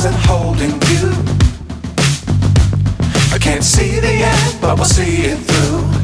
wasn't holding you. I can't see the end, but we'll see it through.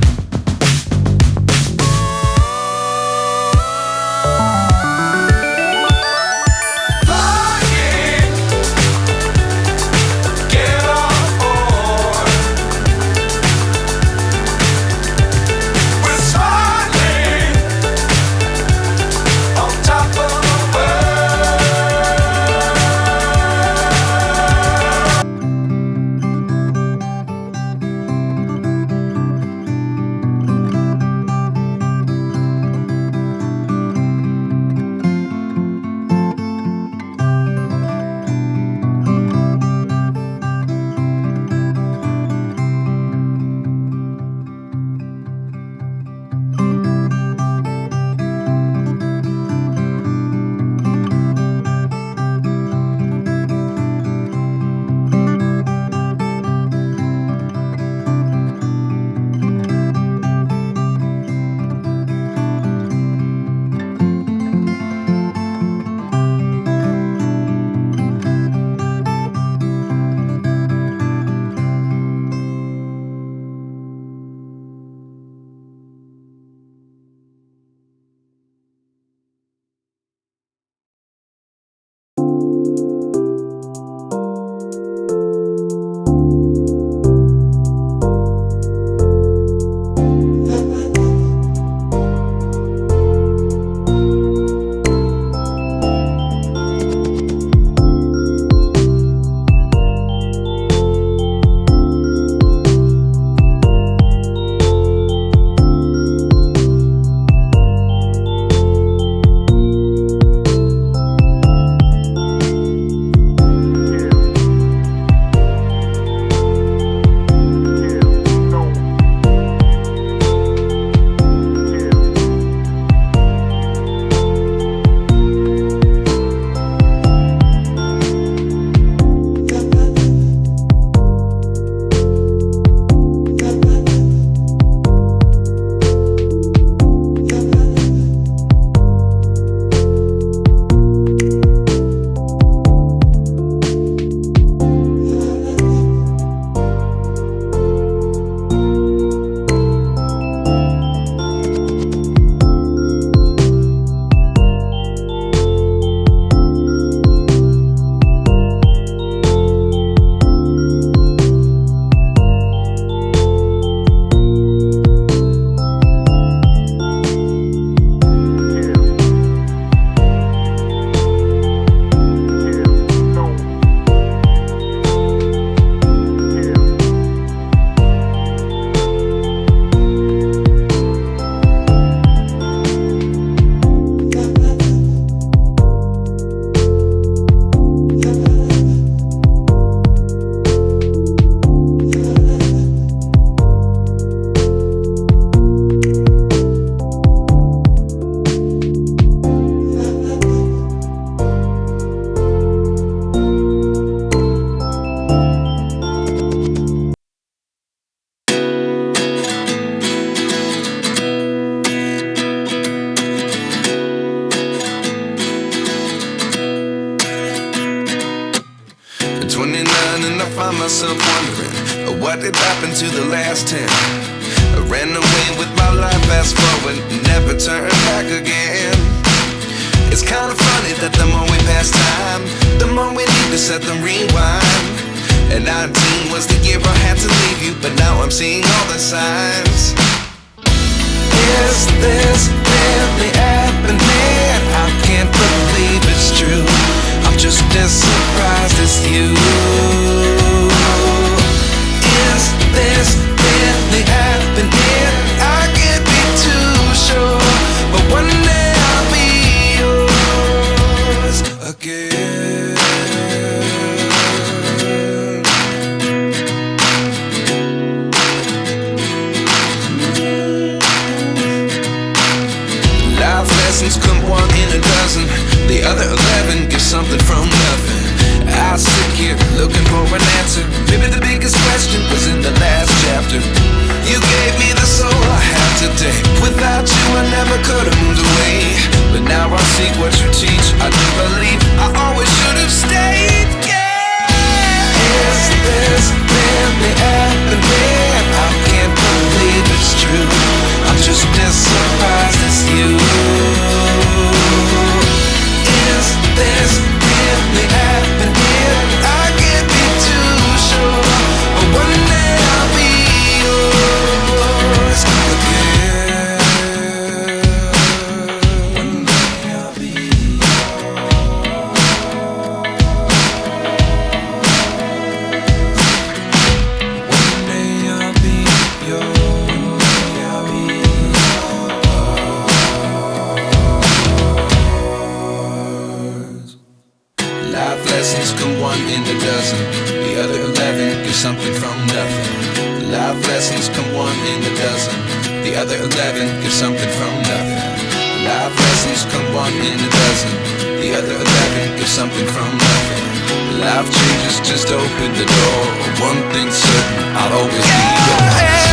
find myself wondering what did happen to the last 10. I ran away with my life, fast forward, never turn back again. It's kind of funny that the more we pass time, the more we need to set them rewind. And 19 was the year I had to leave you, but now I'm seeing all the signs. Is this really happening? I can't believe it's true. I'm just as surprised as you. Is this really happening? I can't be too sure, but one day I'll be yours again. Life lessons come one in a dozen. The other 11 get something from nothing. I sit here looking for an answer. Maybe the biggest question was in the last chapter. You gave me the soul I have today. Without you I never could have moved away. But now I see what you teach. I do believe I always should have stayed, yeah. The other 11 give something from nothing. Life lessons come one in a dozen. The other 11 give something from nothing. Life changes, just open the door. One thing's certain, I'll always be yours.